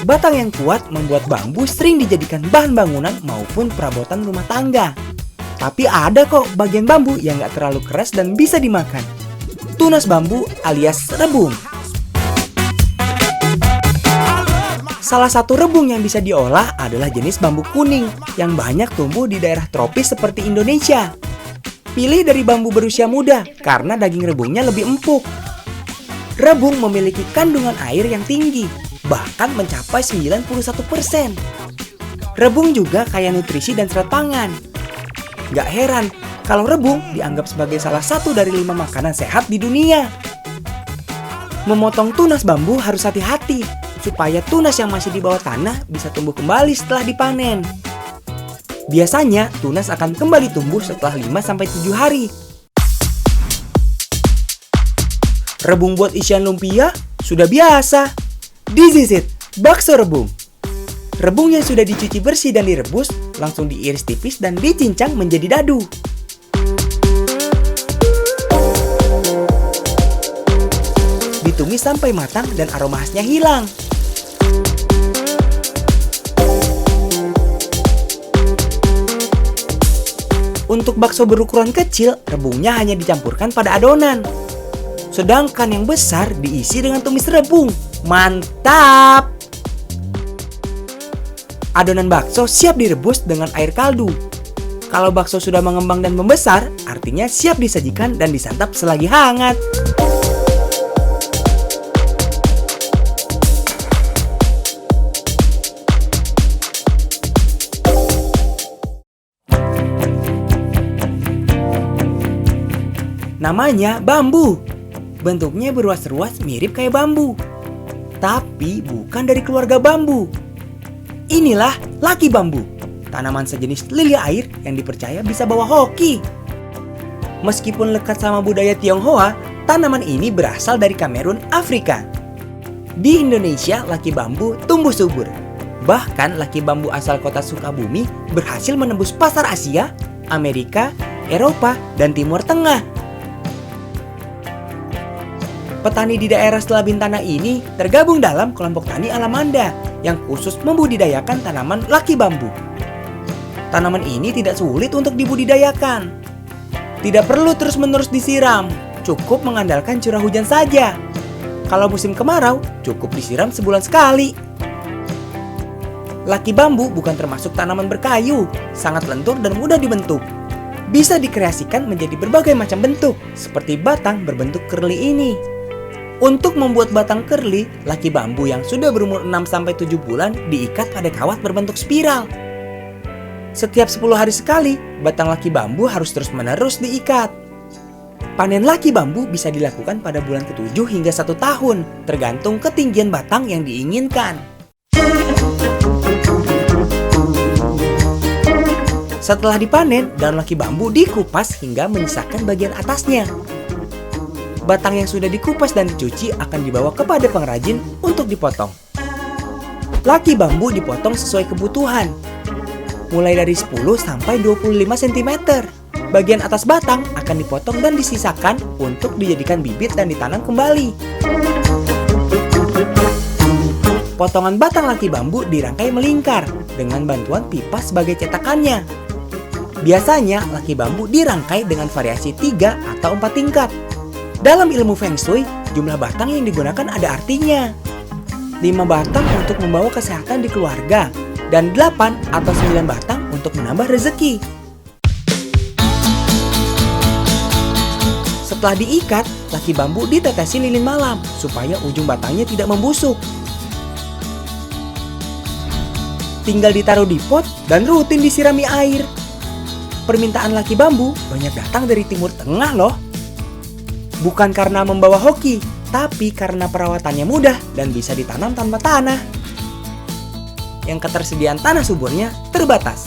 Batang yang kuat membuat bambu sering dijadikan bahan bangunan maupun perabotan rumah tangga. Tapi ada kok bagian bambu yang gak terlalu keras dan bisa dimakan. Tunas bambu alias rebung. Salah satu rebung yang bisa diolah adalah jenis bambu kuning yang banyak tumbuh di daerah tropis seperti Indonesia. Pilih dari bambu berusia muda karena daging rebungnya lebih empuk. Rebung memiliki kandungan air yang tinggi, bahkan mencapai 91%. Rebung juga kaya nutrisi dan serat pangan. Gak heran kalau rebung dianggap sebagai salah satu dari 5 makanan sehat di dunia. Memotong tunas bambu harus hati-hati supaya tunas yang masih di bawah tanah bisa tumbuh kembali setelah dipanen. Biasanya tunas akan kembali tumbuh setelah 5-7 hari. Rebung buat isian lumpia sudah biasa. This is it, bakso rebung. Rebung yang sudah dicuci bersih dan direbus langsung diiris tipis dan dicincang menjadi dadu. Ditumis sampai matang dan aroma khasnya hilang. Untuk bakso berukuran kecil, rebungnya hanya dicampurkan pada adonan. Sedangkan yang besar diisi dengan tumis rebung. Mantap! Adonan bakso siap direbus dengan air kaldu. Kalau bakso sudah mengembang dan membesar, artinya siap disajikan dan disantap selagi hangat. Namanya bambu. Bentuknya beruas-ruas mirip kayak bambu. Tapi bukan dari keluarga bambu. Inilah laki bambu, tanaman sejenis lili air yang dipercaya bisa bawa hoki. Meskipun lekat sama budaya Tionghoa, tanaman ini berasal dari Kamerun, Afrika. Di Indonesia, laki bambu tumbuh subur. Bahkan laki bambu asal kota Sukabumi berhasil menembus pasar Asia, Amerika, Eropa, dan Timur Tengah. Petani di daerah Selabin Tanah ini tergabung dalam kelompok tani Alamanda yang khusus membudidayakan tanaman laki bambu. Tanaman ini tidak sulit untuk dibudidayakan. Tidak perlu terus-menerus disiram, cukup mengandalkan curah hujan saja. Kalau musim kemarau, cukup disiram sebulan sekali. Laki bambu bukan termasuk tanaman berkayu, sangat lentur dan mudah dibentuk. Bisa dikreasikan menjadi berbagai macam bentuk, seperti batang berbentuk curly ini. Untuk membuat batang curly, laki bambu yang sudah berumur 6-7 bulan diikat pada kawat berbentuk spiral. Setiap 10 hari sekali, batang laki bambu harus terus-menerus diikat. Panen laki bambu bisa dilakukan pada bulan ke-7 hingga 1 tahun, tergantung ketinggian batang yang diinginkan. Setelah dipanen, daun laki bambu dikupas hingga menyisakan bagian atasnya. Batang yang sudah dikupas dan dicuci akan dibawa kepada pengrajin untuk dipotong. Laki bambu dipotong sesuai kebutuhan, mulai dari 10 sampai 25 cm. Bagian atas batang akan dipotong dan disisakan untuk dijadikan bibit dan ditanam kembali. Potongan batang laki bambu dirangkai melingkar dengan bantuan pipa sebagai cetakannya. Biasanya laki bambu dirangkai dengan variasi 3 atau 4 tingkat. Dalam ilmu Feng Shui, jumlah batang yang digunakan ada artinya. 5 batang untuk membawa kesehatan di keluarga, dan 8 atau 9 batang untuk menambah rezeki. Setelah diikat, laki bambu ditetesi lilin malam supaya ujung batangnya tidak membusuk. Tinggal ditaruh di pot dan rutin disirami air. Permintaan laki bambu banyak datang dari Timur Tengah loh. Bukan karena membawa hoki, tapi karena perawatannya mudah dan bisa ditanam tanpa tanah. Yang ketersediaan tanah suburnya terbatas.